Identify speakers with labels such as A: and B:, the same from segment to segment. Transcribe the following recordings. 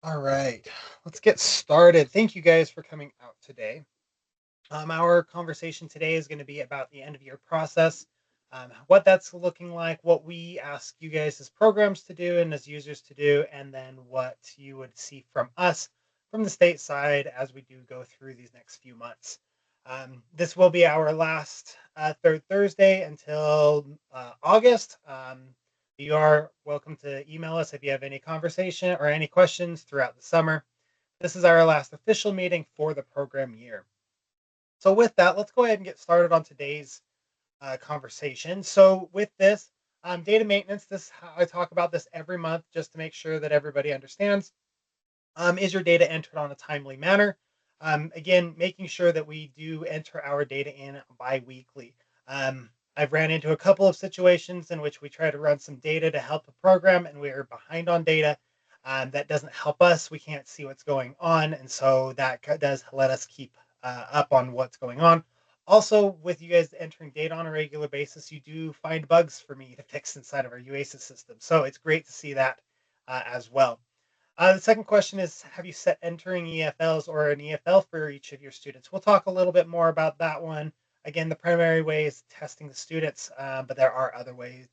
A: All right, let's get started. Thank you guys for coming out today. Our conversation today is going to be about the end of year process, what that's looking like, what we ask you guys as programs to do and as users to do, and then what you would see from us from the state side as we do go through these next few months. This will be our last third Thursday until August. You are welcome to email us if you have any conversation or any questions throughout the summer. This is our last official meeting for the program year. So with that, let's go ahead and get started on today's conversation. So with this, data maintenance, I talk about this every month just to make sure that everybody understands. Is your data entered on a timely manner? Again, making sure that we do enter our data in bi-weekly. I've ran into a couple of situations in which we try to run some data to help a program and we're behind on data. That doesn't help us. We can't see what's going on. And so that does let us keep up on what's going on. Also, with you guys entering data on a regular basis, you do find bugs for me to fix inside of our UASys system. So it's great to see that as well. The second question is, have you set entering EFLs or an EFL for each of your students? We'll talk a little bit more about that one. Again, the primary way is testing the students, but there are other ways,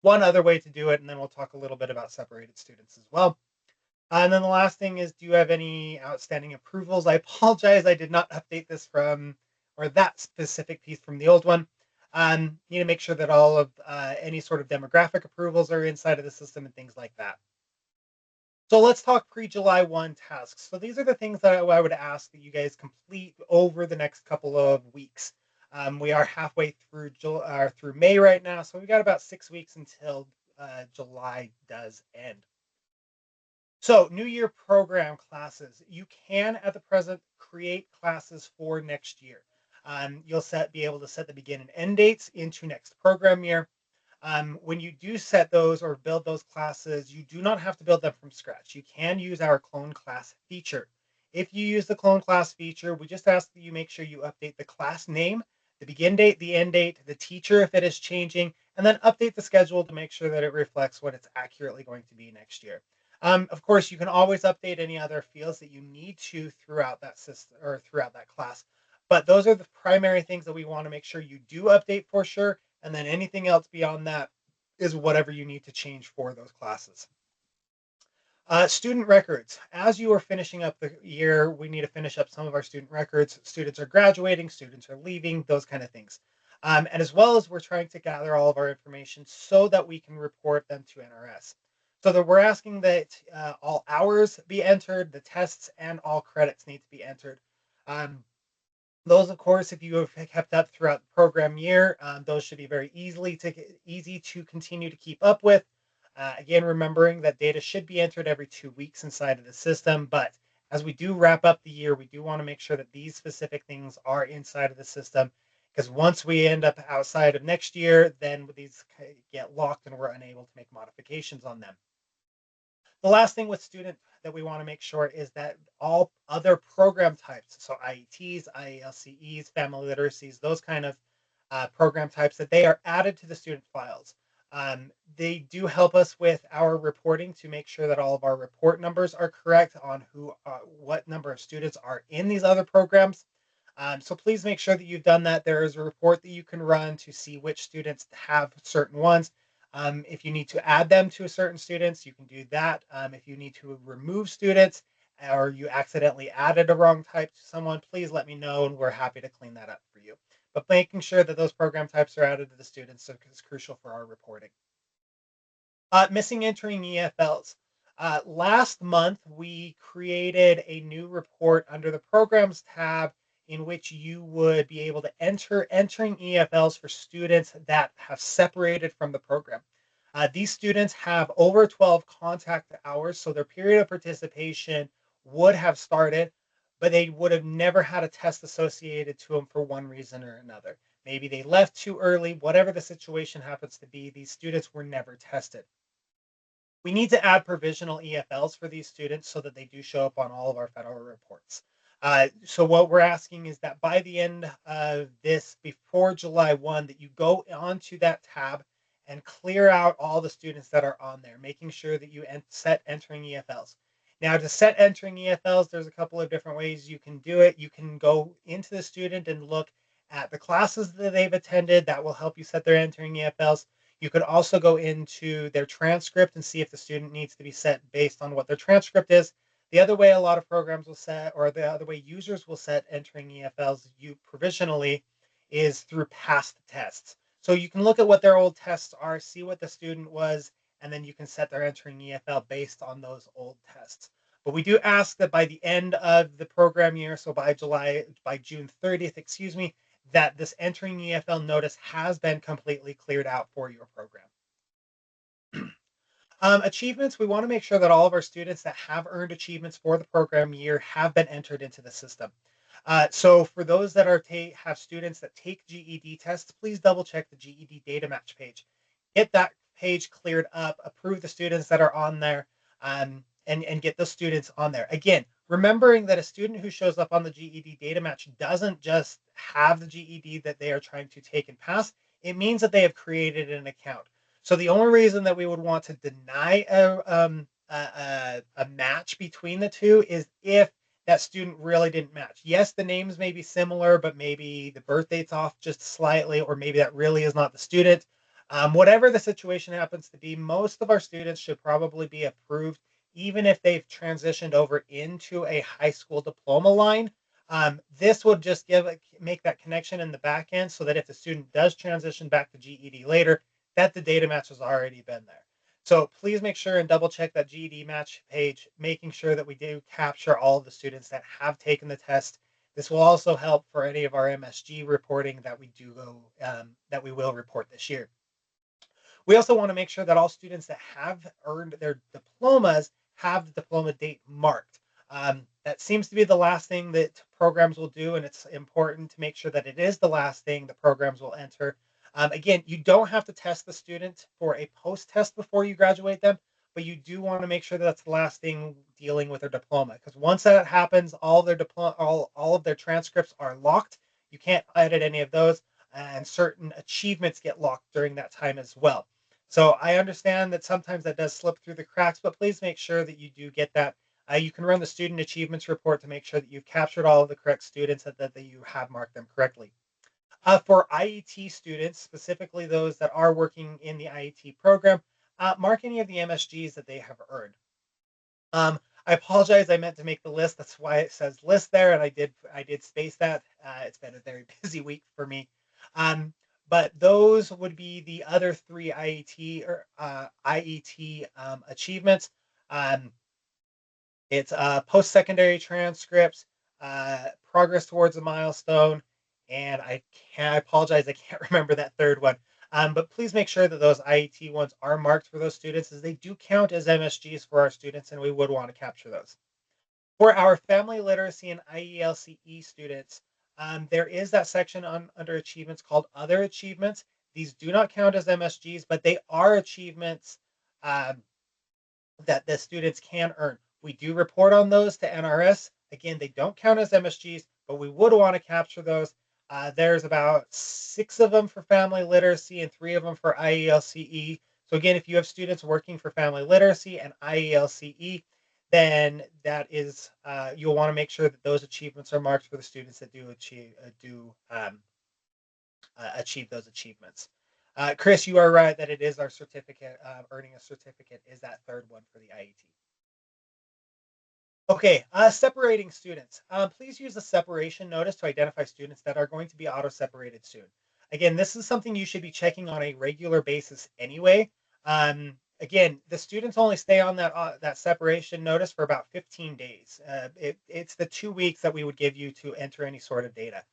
A: one other way to do it, and then we'll talk a little bit about separated students as well. And then the last thing is, do you have any outstanding approvals? I apologize, I did not update this or that specific piece from the old one. Need to make sure that all of any sort of demographic approvals are inside of the system and things like that. So let's talk pre-July 1 tasks. So these are the things that I would ask that you guys complete over the next couple of weeks. We are halfway through May right now, so we got about 6 weeks until July does end. So New Year program classes. You can, at the present, create classes for next year. You'll be able to set the begin and end dates into next program year. When you do set those or build those classes, you do not have to build them from scratch. You can use our clone class feature. If you use the clone class feature, we just ask that you make sure you update the class name, the begin date, the end date, the teacher if it is changing, and then update the schedule to make sure that it reflects what it's accurately going to be next year. Of course, you can always update any other fields that you need to throughout that system or throughout that class. But those are the primary things that we want to make sure you do update for sure. And then anything else beyond that is whatever you need to change for those classes. Student records. As you are finishing up the year, we need to finish up some of our student records. Students are graduating, students are leaving, those kind of things. And as well as we're trying to gather all of our information so that we can report them to NRS. So that we're asking that all hours be entered, the tests and all credits need to be entered. Um, those, of course, if you have kept up throughout the program year, those should be very easy to continue to keep up with. Again, remembering that data should be entered every 2 weeks inside of the system, but as we do wrap up the year, we do want to make sure that these specific things are inside of the system, because once we end up outside of next year, then these get locked and we're unable to make modifications on them. The last thing with student that we want to make sure is that all other program types, so IETs, IELCEs, family literacies, those kind of program types, that they are added to the student files. They do help us with our reporting to make sure that all of our report numbers are correct on what number of students are in these other programs. So please make sure that you've done that. There is a report that you can run to see which students have certain ones. If you need to add them to certain students, you can do that. If you need to remove students or you accidentally added a wrong type to someone, please let me know and we're happy to clean that up for you. But making sure that those program types are added to the students is crucial for our reporting. Missing entering EFLs. Last month, we created a new report under the programs tab in which you would be able to entering EFLs for students that have separated from the program. These students have over 12 contact hours, so their period of participation would have started, but they would have never had a test associated to them for one reason or another. Maybe they left too early, whatever the situation happens to be, these students were never tested. We need to add provisional EFLs for these students so that they do show up on all of our federal reports. So what we're asking is that by the end of this, before July 1, that you go onto that tab and clear out all the students that are on there, making sure that you set entering EFLs. Now, to set entering EFLs, there's a couple of different ways you can do it. You can go into the student and look at the classes that they've attended. That will help you set their entering EFLs. You could also go into their transcript and see if the student needs to be set based on what their transcript is. The other way a lot of programs will set, or the other way users will set entering EFLs you provisionally, is through past tests. So you can look at what their old tests are, see what the student was, and then you can set their entering EFL based on those old tests. But we do ask that by the end of the program year, so by June 30th, excuse me, that this entering EFL notice has been completely cleared out for your program. Achievements, we want to make sure that all of our students that have earned achievements for the program year have been entered into the system. So for those that have students that take GED tests, please double check the GED data match page. Get that page cleared up, approve the students that are on there, and get those students on there. Again, remembering that a student who shows up on the GED data match doesn't just have the GED that they are trying to take and pass. It means that they have created an account. So the only reason that we would want to deny a match between the two is if that student really didn't match. Yes, the names may be similar, but maybe the birth date's off just slightly, or maybe that really is not the student. Whatever the situation happens to be, most of our students should probably be approved, even if they've transitioned over into a high school diploma line. This would just make that connection in the back end so that if the student does transition back to GED later, that the data match has already been there. So please make sure and double check that GED match page, making sure that we do capture all of the students that have taken the test. This will also help for any of our MSG reporting that that we will report this year. We also want to make sure that all students that have earned their diplomas have the diploma date marked. That seems to be the last thing that programs will do, and it's important to make sure that it is the last thing the programs will enter. Again, you don't have to test the student for a post-test before you graduate them, but you do want to make sure that that's the last thing dealing with their diploma. Because once that happens, all of their transcripts are locked. You can't edit any of those, and certain achievements get locked during that time as well. So I understand that sometimes that does slip through the cracks, but please make sure that you do get that. You can run the student achievements report to make sure that you've captured all of the correct students and that you have marked them correctly. For IET students, specifically those that are working in the IET program, mark any of the MSGs that they have earned. I apologize. I meant to make the list. That's why it says list there, and I did space that. It's been a very busy week for me. But those would be the other three IET achievements. Um, it's post-secondary transcripts, progress towards a milestone, and I apologize, I can't remember that third one. But please make sure that those IET ones are marked for those students, as they do count as MSGs for our students, and we would want to capture those. For our family literacy and IELCE students, there is that section under achievements called Other Achievements. These do not count as MSGs, but they are achievements um, that the students can earn. We do report on those to NRS. Again, they don't count as MSGs, but we would want to capture those. There's about 6 of them for family literacy and 3 of them for IELCE. So again, if you have students working for family literacy and IELCE, then that is you'll want to make sure that those achievements are marked for the students that do achieve those achievements. Chris, you are right that it is our certificate. Earning a certificate is that third one for the IET. Okay, separating students. Please use the separation notice to identify students that are going to be auto-separated soon. Again, this is something you should be checking on a regular basis anyway. Again, the students only stay on that separation notice for about 15 days. It's the 2 weeks that we would give you to enter any sort of data.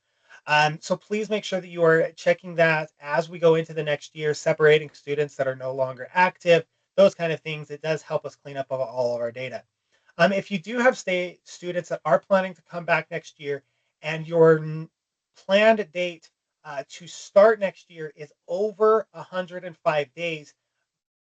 A: So please make sure that you are checking that as we go into the next year, separating students that are no longer active, those kind of things. It does help us clean up all of our data. If you do have students that are planning to come back next year and your planned date to start next year is over 105 days,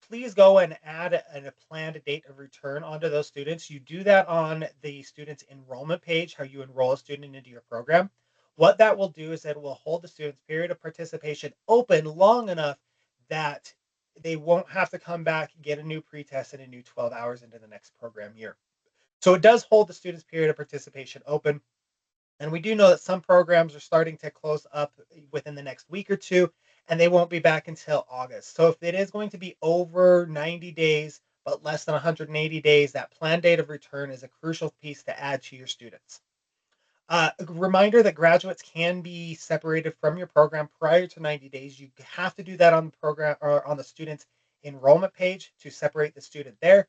A: please go and add a planned date of return onto those students. You do that on the student's enrollment page, how you enroll a student into your program. What that will do is that it will hold the student's period of participation open long enough that they won't have to come back, get a new pretest and a new 12 hours into the next program year. So it does hold the student's period of participation open. And we do know that some programs are starting to close up within the next week or two, and they won't be back until August. So if it is going to be over 90 days, but less than 180 days, that planned date of return is a crucial piece to add to your students. A reminder that graduates can be separated from your program prior to 90 days. You have to do that on the program or on the student's enrollment page to separate the student there.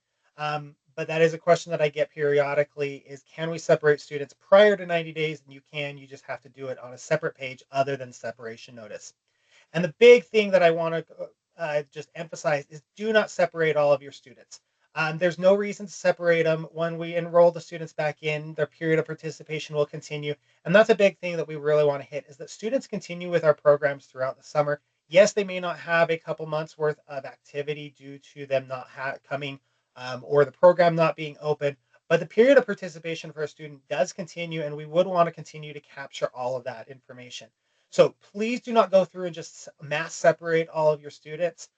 A: But that is a question that I get periodically is can we separate students prior to 90 days? And you can, you just have to do it on a separate page other than separation notice. And the big thing that I want to just emphasize is do not separate all of your students. There's no reason to separate them. When we enroll the students back in, their period of participation will continue. And that's a big thing that we really want to hit is that students continue with our programs throughout the summer. Yes, they may not have a couple months worth of activity due to them not coming or the program not being open, but the period of participation for a student does continue, and we would want to continue to capture all of that information. So please do not go through and just mass separate all of your students.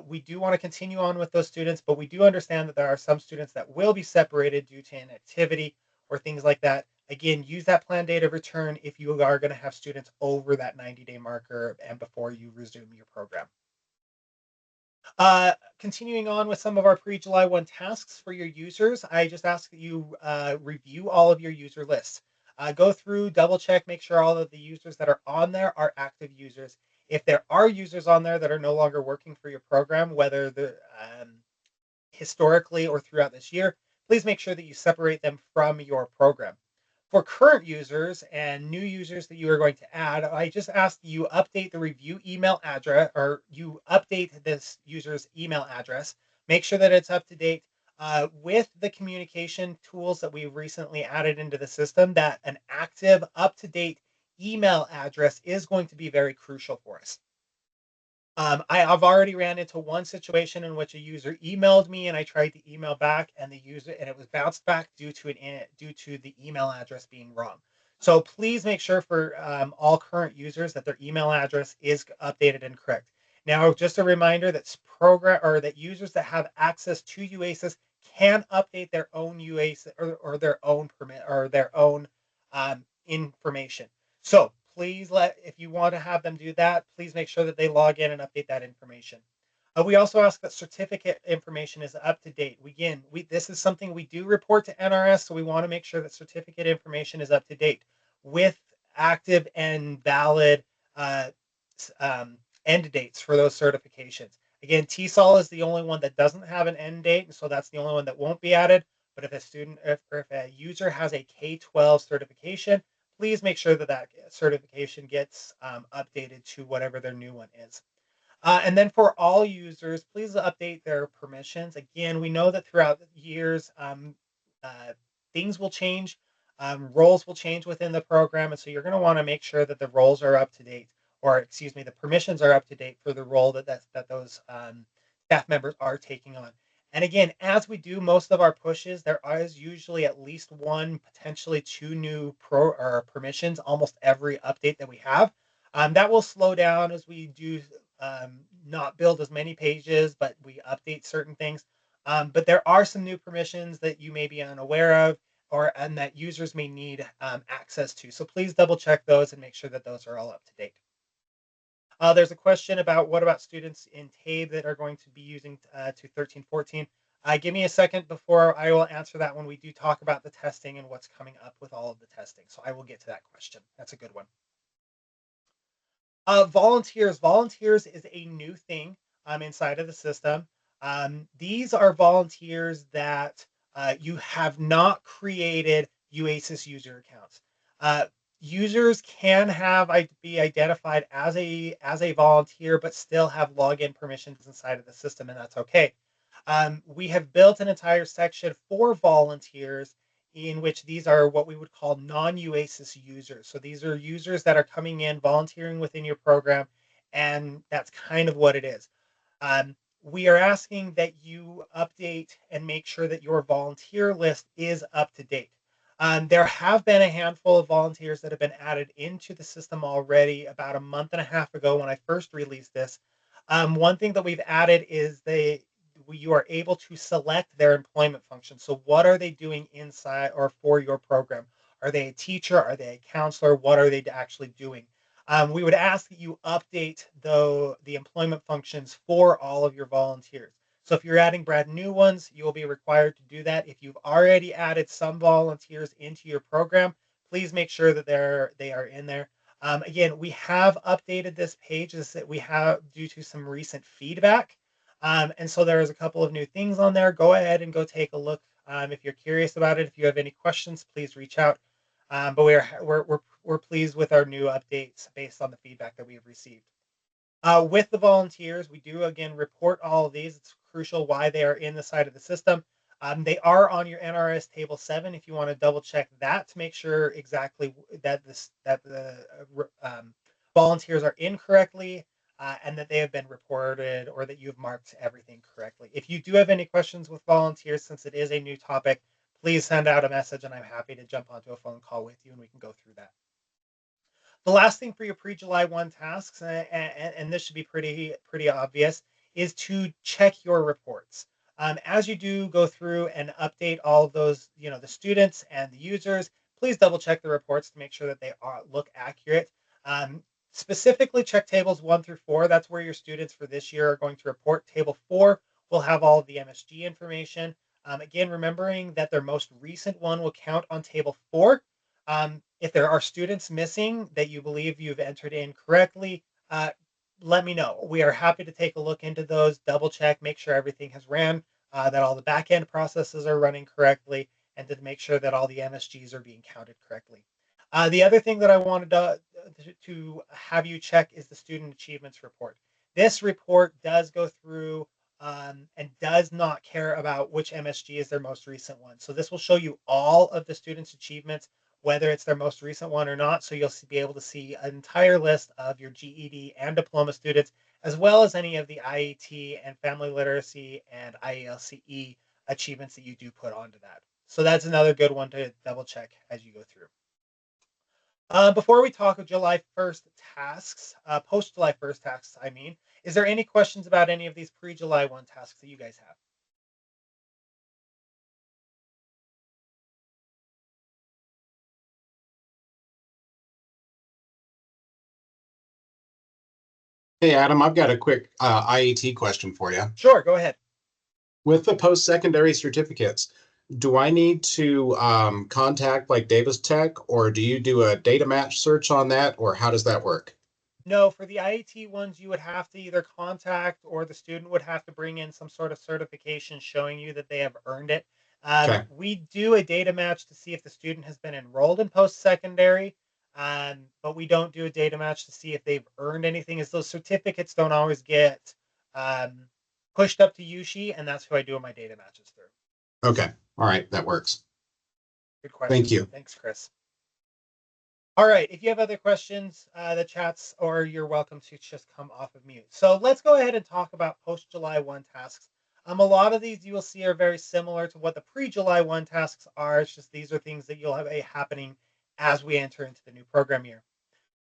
A: We do want to continue on with those students, but we do understand that there are some students that will be separated due to inactivity or things like that. Again, use that planned date of return if you are going to have students over that 90-day marker and before you resume your program. Continuing on with some of our pre-July 1 tasks for your users, I just ask that you review all of your user lists. Go through, double check, make sure all of the users that are on there are active users. If there are users on there that are no longer working for your program, whether the historically or throughout this year, please make sure that you separate them from your program. For current users and new users that you are going to add, I just ask you update the review email address or you update this user's email address. Make sure that it's up to date with the communication tools that we've recently added into the system, that an active, up to date email address is going to be very crucial for us. I've already ran into one situation in which a user emailed me and I tried to email back and it was bounced back due to the email address being wrong. So please make sure for all current users that their email address is updated and correct. Now, just a reminder that program or that users that have access to UASIS can update their own UASIS or their own permit or their own information. So please if you want to have them do that, please make sure that they log in and update that information. We also ask that certificate information is up to date. This is something we do report to NRS, so we want to make sure that certificate information is up to date with active and valid uh, end dates for those certifications. Again, TESOL is the only one that doesn't have an end date, and so that's the only one that won't be added. But if a user has a K-12 certification, please make sure that that certification gets updated to whatever their new one is. And then for all users, please update their permissions. Again, we know that throughout the years, uh, things will change, roles will change within the program, and so you're going to want to make sure that the roles are up to date, or excuse me, the permissions are up to date for the role that those staff members are taking on. And again, as we do most of our pushes, there is usually at least one, potentially two new permissions almost every update that we have. That will slow down as we do not build as many pages, but we update certain things. But there are some new permissions that you may be unaware of and that users may need access to. So please double check those and make sure that those are all up to date. There's a question about what about students in TABE that are going to be using to 1314. Give me a second before I will answer that when we do talk about the testing and what's coming up with all of the testing. So I will get to that question. That's a good one. Volunteers. Volunteers is a new thing inside of the system. These are volunteers that you have not created UASIS user accounts. Uh, Users can be identified as a volunteer, but still have login permissions inside of the system, and that's okay. We have built an entire section for volunteers in which these are what we would call non-UASIS users. So these are users that are coming in, volunteering within your program, and that's kind of what it is. We are asking that you update and make sure that your volunteer list is up to date. There have been a handful of volunteers that have been added into the system already about a month and a half ago when I first released this. One thing that we've added is you are able to select their employment function. So what are they doing inside or for your program? Are they a teacher? Are they a counselor? What are they actually doing? We would ask that you update the employment functions for all of your volunteers. So if you're adding brand new ones, you will be required to do that. If you've already added some volunteers into your program, please make sure that they are in there. Again, we have updated this page is that we have due to some recent feedback. And so there's a couple of new things on there. Go ahead and go take a look. If you're curious about it, if you have any questions, please reach out. But we're pleased with our new updates based on the feedback that we have received. With the volunteers, we do again report all of these. It's crucial why they are in the side of the system. They are on your NRS table 7 if you want to double check that to make sure exactly that the volunteers are in correctly and that they have been reported or that you've marked everything correctly. If you do have any questions with volunteers, since it is a new topic, please send out a message and I'm happy to jump onto a phone call with you and we can go through that. The last thing for your pre-July 1 tasks, and this should be pretty obvious, is to check your reports. As you do go through and update all of those, the students and the users, please double check the reports to make sure that they look accurate. Um, Specifically, check tables 1 through 4. That's where your students for this year are going to report. Table 4 will have all of the MSG information. Again, remembering that their most recent one will count on table 4. If there are students missing that you believe you've entered in correctly, let me know. We are happy to take a look into those, double check, make sure everything has ran, that all the back end processes are running correctly, and to make sure that all the MSGs are being counted correctly. The other thing that I wanted to have you check is the student achievements report. This report does go through and does not care about which MSG is their most recent one. So this will show you all of the students' achievements, whether it's their most recent one or not. So you'll be able to see an entire list of your GED and diploma students, as well as any of the IET and family literacy and IELCE achievements that you do put onto that. So that's another good one to double check as you go through. Before we talk of July 1st tasks, post July 1st tasks, I mean, is there any questions about any of these pre July 1 tasks that you guys have?
B: Hey, Adam, I've got a quick IET question for you.
A: Sure, go ahead.
B: With the post-secondary certificates, do I need to contact like Davis Tech, or do you do a data match search on that, or how does that work?
A: No, for the IET ones, you would have to either contact or the student would have to bring in some sort of certification showing you that they have earned it.
B: Okay.
A: We do a data match to see if the student has been enrolled in post-secondary, but we don't do a data match to see if they've earned anything, as those certificates don't always get um, pushed up to USHE, and that's who I do my data matches through.
B: Okay. All right. That works.
A: Good
B: Thank
A: question.
B: you.
A: Thanks, Chris. All right. If you have other questions, the chats, or you're welcome to just come off of mute. So let's go ahead and talk about post July 1 tasks. A lot of these you will see are very similar to what the pre July 1 tasks are. It's just these are things that you'll have happening as we enter into the new program year.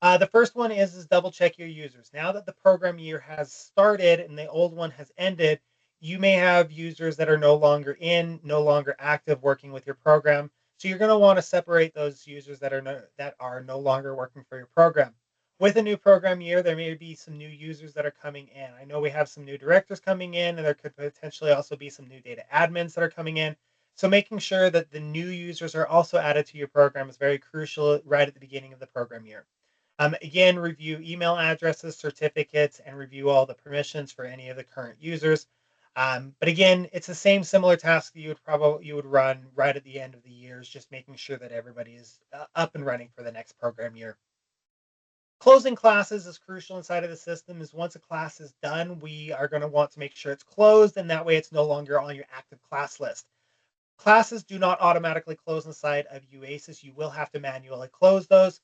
A: The first one is double check your users. Now that the program year has started and the old one has ended, you may have users that are no longer no longer active working with your program. So you're going to want to separate those users that are no longer working for your program. With a new program year, there may be some new users that are coming in. I know we have some new directors coming in, and there could potentially also be some new data admins that are coming in. So making sure that the new users are also added to your program is very crucial right at the beginning of the program year. Again, review email addresses, certificates, and review all the permissions for any of the current users. But again, it's the same similar task that you would run right at the end of the years, just making sure that everybody is up and running for the next program year. Closing classes is crucial inside of the system. Is once a class is done, we are going to want to make sure it's closed, and that way it's no longer on your active class list. Classes do not automatically close inside of UASIS. You will have to manually close those.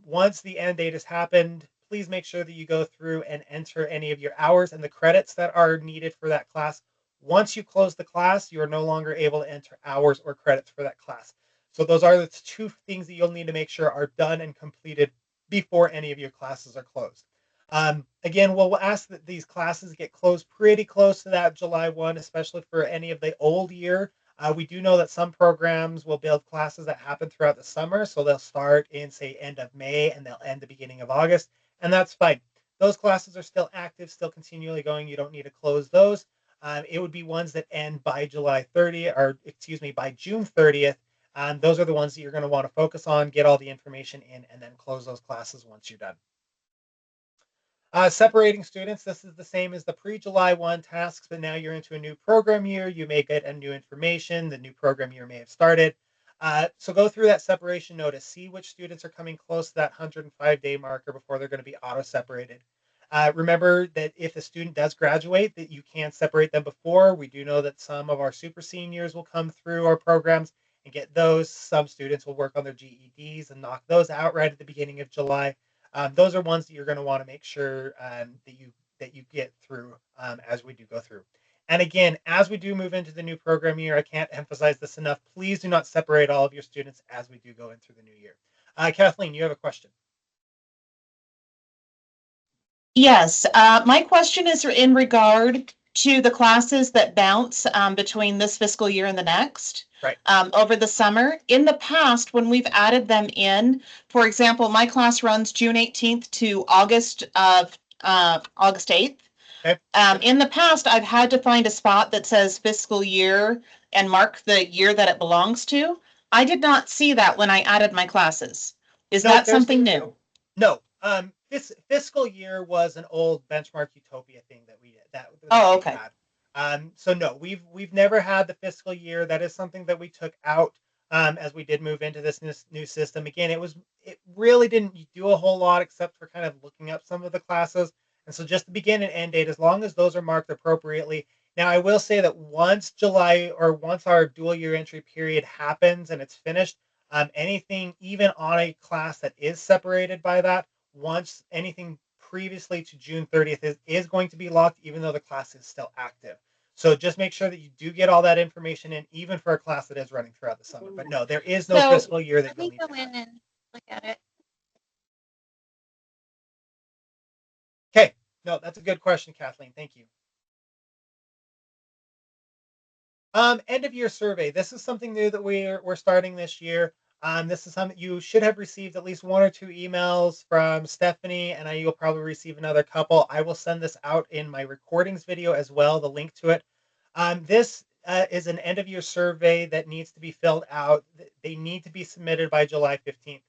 A: Once the end date has happened, please make sure that you go through and enter any of your hours and the credits that are needed for that class. Once you close the class, you are no longer able to enter hours or credits for that class. So those are the two things that you'll need to make sure are done and completed before any of your classes are closed. Again, we'll ask that these classes get closed pretty close to that July 1, especially for any of the old year. We do know that some programs will build classes that happen throughout the summer. So they'll start in, say, end of May and they'll end the beginning of August. And that's fine. Those classes are still active, still continually going. You don't need to close those. It would be ones that end by July 30th, or excuse me, by June 30th. Those are the ones that you're going to want to focus on, get all the information in, and then close those classes once you're done. Separating students, this is the same as the pre-July 1 tasks, but now you're into a new program year. You may get a new information. The new program year may have started. So go through that separation notice. See which students are coming close to that 105-day marker before they're going to be auto-separated. Remember that if a student does graduate, that you can separate them before. We do know that some of our super seniors will come through our programs and get those. Some students will work on their GEDs and knock those out right at the beginning of July. Those are ones that you're going to want to make sure that you get through as we do go through. And again, as we do move into the new program year, I can't emphasize this enough. Please do not separate all of your students as we do go into the new year. Kathleen, you have a question.
C: Yes, my question is in regard to the classes that bounce between this fiscal year and the next.
A: Right.
C: Over the summer. In the past, when we've added them in, for example, my class runs June 18th to August 8th.
A: Okay.
C: In the past, I've had to find a spot that says fiscal year and mark the year that it belongs to. I did not see that when I added my classes. Is
A: No,
C: that something new?
A: No. This fiscal year was an old Benchmark Utopia thing that we did. That
C: Oh,
A: we
C: okay.
A: had. So no, we've never had the fiscal year. That is something that we took out as we did move into this new system. Again, it really didn't do a whole lot except for kind of looking up some of the classes. And so just the begin and end date, as long as those are marked appropriately. Now, I will say that once our dual year entry period happens and it's finished, anything even on a class that is separated by that, once anything previously to June 30th is going to be locked, even though the class is still active. So just make sure that you do get all that information in, even for a class that is running throughout the summer. But no, there is no fiscal year that
D: Let
A: you'll
D: me
A: need
D: go
A: to have.
D: in and look at it.
A: Okay, no, that's a good question, Kathleen. Thank you. End of year survey. This is something new that we're starting this year. This is something you should have received at least one or two emails from Stephanie, and you'll probably receive another couple. I will send this out in my recordings video as well, the link to it. This is an end of year survey that needs to be filled out. They need to be submitted by July 15th.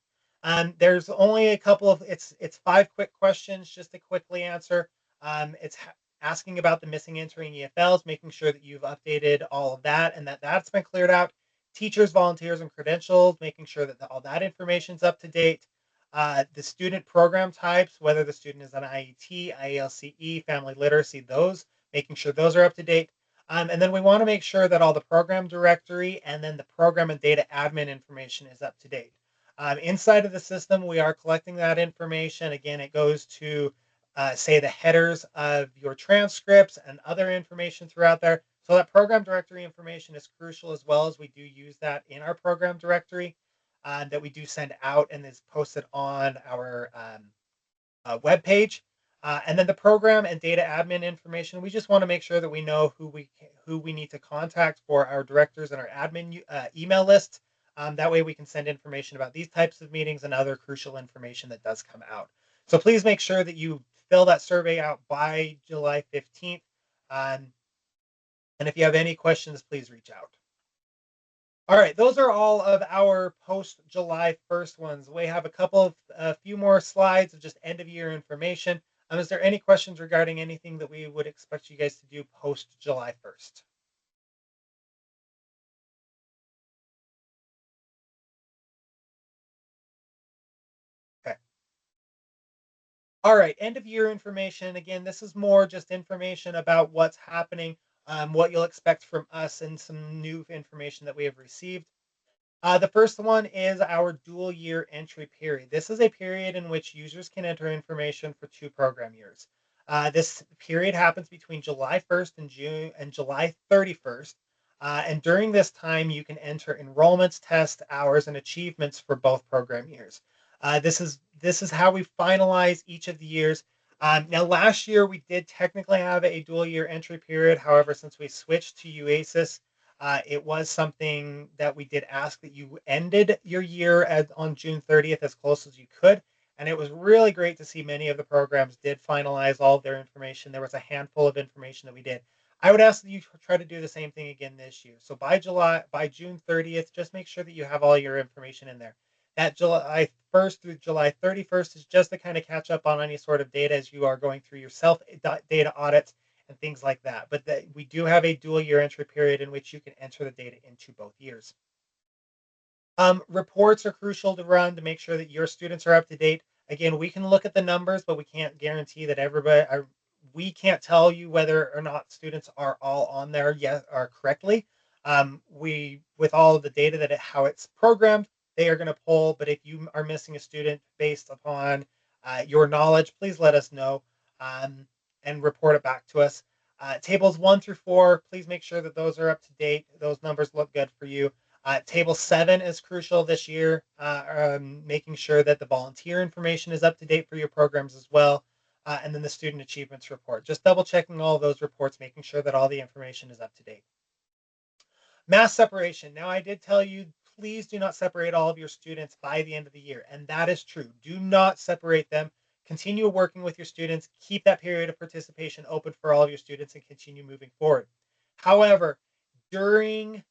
A: There's only a couple of it's 5 quick questions just to quickly answer. It's asking about the missing entering EFLs, making sure that you've updated all of that and that's been cleared out. Teachers, volunteers, and credentials, making sure that all that information is up to date. The student program types, whether the student is an IET, IELCE, family literacy, those, making sure those are up to date. And then we want to make sure that all the program directory and then the program and data admin information is up to date. Inside of the system, we are collecting that information. Again, it goes to say the headers of your transcripts and other information throughout there. So that program directory information is crucial, as well as we do use that in our program directory that we do send out and is posted on our web page. And then the program and data admin information, we just want to make sure that we know who we need to contact for our directors and our admin email lists. That way we can send information about these types of meetings and other crucial information that does come out. So please make sure that you fill that survey out by July 15th. And if you have any questions, please reach out. All right, those are all of our post July 1st ones. We have a few more slides of just end of year information. Is there any questions regarding anything that we would expect you guys to do post July 1st? Okay. All right, end of year information. Again, this is more just information about what's happening, what you'll expect from us, and some new information that we have received. The first one is our dual year entry period. This is a period in which users can enter information for 2 program years. This period happens between July 1st and July 31st. And during this time, you can enter enrollments, test hours, and achievements for both program years. This is how we finalize each of the years. Now, last year we did technically have a dual year entry period. However, since we switched to UASIS, it was something that we did ask that you ended your year on June 30th as close as you could. And it was really great to see many of the programs did finalize all of their information. There was a handful of information that we did. I would ask that you try to do the same thing again this year. So by June 30th, just make sure that you have all your information in there. That July 1st through July 31st is just to kind of catch up on any sort of data as you are going through your self data audits and things like that. But we do have a dual year entry period in which you can enter the data into both years. Reports are crucial to run to make sure that your students are up to date. Again, we can look at the numbers, but we can't guarantee that we can't tell you whether or not students are all on there yet or correctly. With all of the data how it's programmed, they are going to pull. But if you are missing a student based upon your knowledge, please let us know and report it back to us. Tables 1 through 4, please make sure that those are up to date. Those numbers look good for you. Table 7 is crucial this year, making sure that the volunteer information is up to date for your programs as well. And then the student achievements report. Just double checking all those reports, making sure that all the information is up to date. Mass separation. Now, I did tell you, please do not separate all of your students by the end of the year. And that is true. Do not separate them. Continue working with your students. Keep that period of participation open for all of your students and continue moving forward. However, during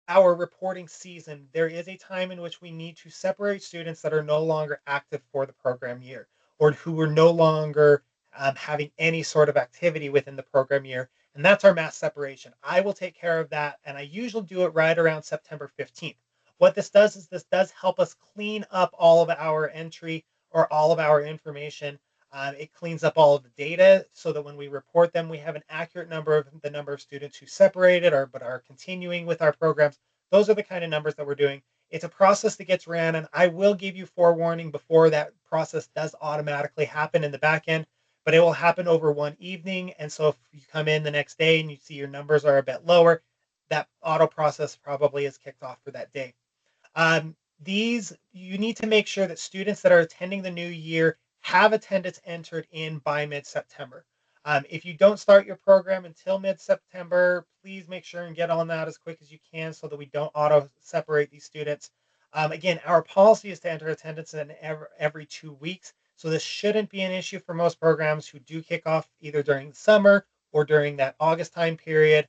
A: our reporting season, there is a time in which we need to separate students that are no longer active for the program year or who are no longer having any sort of activity within the program year. And that's our mass separation. I will take care of that. And I usually do it right around September 15th. What this does is this does help us clean up all of our entry or all of our information. It cleans up all of the data so that when we report them, we have an accurate number of the number of students who separated but are continuing with our programs. Those are the kind of numbers that we're doing. It's a process that gets ran, and I will give you forewarning before that process does automatically happen in the back end, but it will happen over one evening. And so if you come in the next day and you see your numbers are a bit lower, that auto process probably is kicked off for that day. You need to make sure that students that are attending the new year have attendance entered in by mid-September. If you don't start your program until mid-September, please make sure and get on that as quick as you can so that we don't auto separate these students. Again, our policy is to enter attendance in every 2 weeks. So this shouldn't be an issue for most programs who do kick off either during the summer or during that August time period.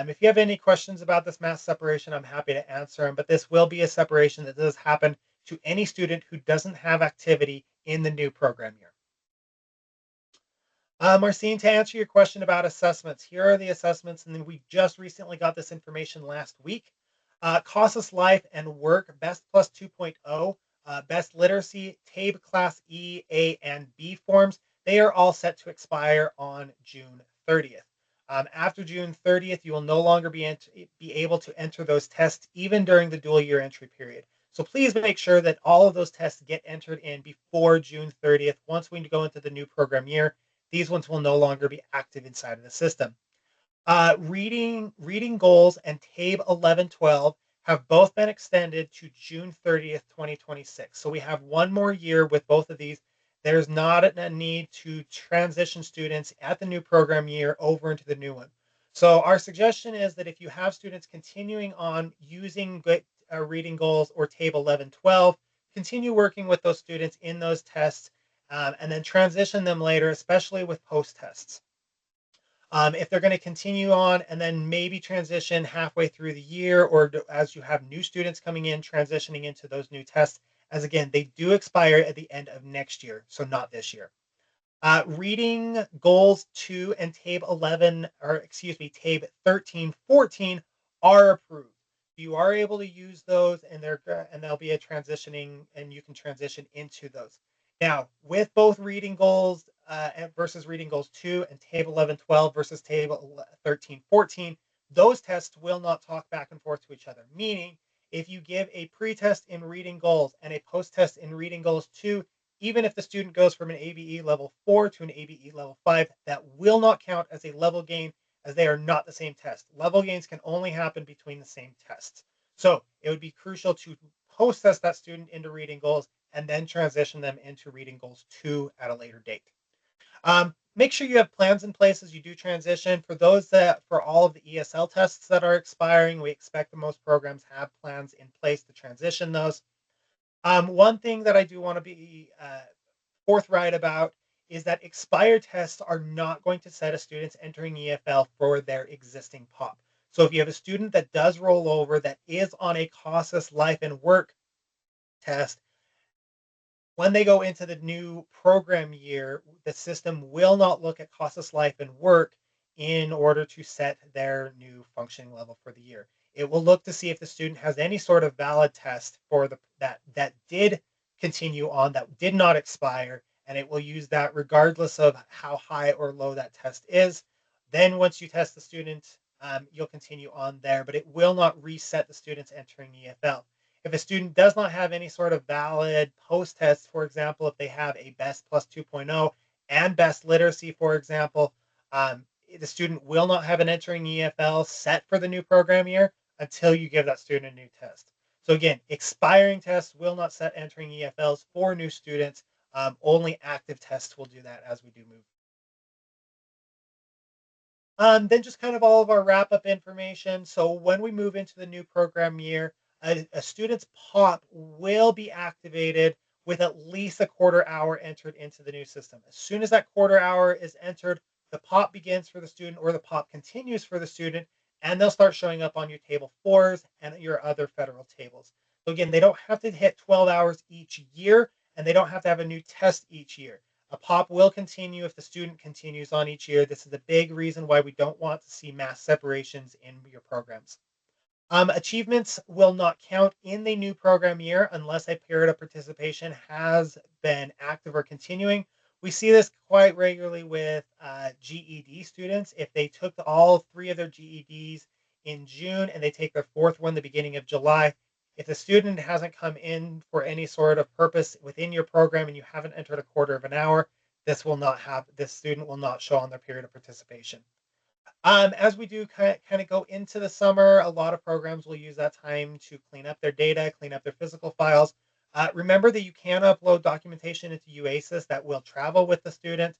A: If you have any questions about this mass separation, I'm happy to answer them, but this will be a separation that does happen to any student who doesn't have activity in the new program year. Marcine, to answer your question about assessments, here are the assessments, and then we just recently got this information last week. CASAS Life and Work, Best Plus 2.0, Best Literacy, TABE Class E, A, and B forms, they are all set to expire on June 30th. After June 30th, you will no longer be able to enter those tests even during the dual year entry period. So please make sure that all of those tests get entered in before June 30th. Once we go into the new program year, these ones will no longer be active inside of the system. Reading goals and TABE 1112 have both been extended to June 30th, 2026. So we have one more year with both of these. There's not a need to transition students at the new program year over into the new one. So our suggestion is that if you have students continuing on using reading goals or TABE 1112, continue working with those students in those tests and then transition them later, especially with post tests. If they're going to continue on and then maybe transition halfway through the year or as you have new students coming in, transitioning into those new tests, as again, they do expire at the end of next year, so not this year. Reading goals 2 and TABE 11, or excuse me, TABE 13, 14 are approved. You are able to use those and they'll be a transitioning and you can transition into those. Now, with both reading goals versus reading goals 2 and TABE 11, 12 versus TABE 13, 14, those tests will not talk back and forth to each other. Meaning, if you give a pre-test in reading goals and a post-test in reading goals 2, even if the student goes from an ABE level 4 to an ABE level 5, that will not count as a level gain as they are not the same test. Level gains can only happen between the same tests. So it would be crucial to post-test that student into reading goals and then transition them into reading goals 2 at a later date. Make sure you have plans in place as you do transition. For all of the ESL tests that are expiring, we expect that most programs have plans in place to transition those. One thing that I do want to be forthright about is that expired tests are not going to set a student's entering EFL for their existing POP. So if you have a student that does roll over that is on a CASAS life and work test, when they go into the new program year, the system will not look at CASAS life and work in order to set their new functioning level for the year. It will look to see if the student has any sort of valid test for that did continue on, that did not expire, and it will use that regardless of how high or low that test is. Then once you test the student, you'll continue on there, but it will not reset the students entering EFL. If a student does not have any sort of valid post test, for example, if they have a BEST plus 2.0 and BEST literacy, for example, the student will not have an entering EFL set for the new program year until you give that student a new test. So again, expiring tests will not set entering EFLs for new students. Only active tests will do that as we do move. Then just kind of all of our wrap up information. So when we move into the new program year, a student's POP will be activated with at least a quarter hour entered into the new system. As soon as that quarter hour is entered, the POP begins for the student or the POP continues for the student, and they'll start showing up on your table fours and your other federal tables. So again, they don't have to hit 12 hours each year, and they don't have to have a new test each year. A POP will continue if the student continues on each year. This is a big reason why we don't want to see mass separations in your programs. Achievements will not count in the new program year unless a period of participation has been active or continuing. We see this quite regularly with GED students. If they took all three of their GEDs in June and they take their fourth one the beginning of July, if the student hasn't come in for any sort of purpose within your program and you haven't entered a quarter of an hour, this student will not show on their period of participation. As we do kind of go into the summer, a lot of programs will use that time to clean up their data, clean up their physical files. Remember that you can upload documentation into UASys that will travel with the student.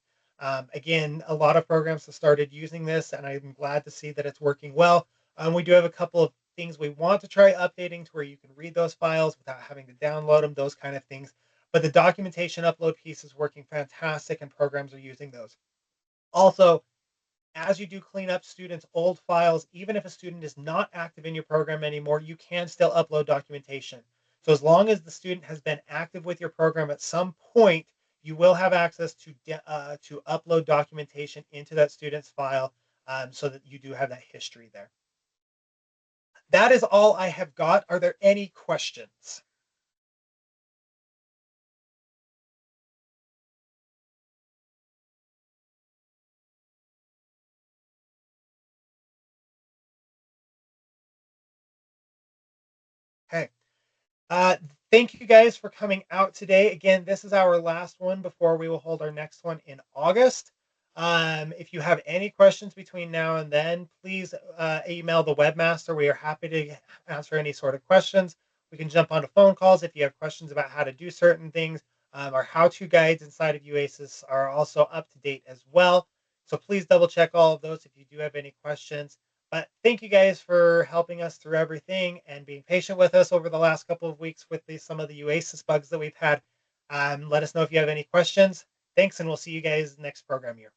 A: Again, a lot of programs have started using this, and I'm glad to see that it's working well. We do have a couple of things we want to try updating to where you can read those files without having to download them, those kind of things. But the documentation upload piece is working fantastic, and programs are using those. Also, as you do clean up students' old files, even if a student is not active in your program anymore, you can still upload documentation. So as long as the student has been active with your program at some point, you will have access to upload documentation into that student's file, so that you do have that history there. That is all I have got. Are there any questions? Okay. Uh, Thank you guys for coming out today. Again, this is our last one before we will hold our next one in August. If you have any questions between now and then, please email the webmaster. We are happy to answer any sort of questions. We can jump onto phone calls if you have questions about how to do certain things. Our how-to guides inside of UASys are also up to date as well. So please double check all of those if you do have any questions. But thank you guys for helping us through everything and being patient with us over the last couple of weeks with some of the UASys bugs that we've had. Let us know if you have any questions. Thanks, and we'll see you guys next program year.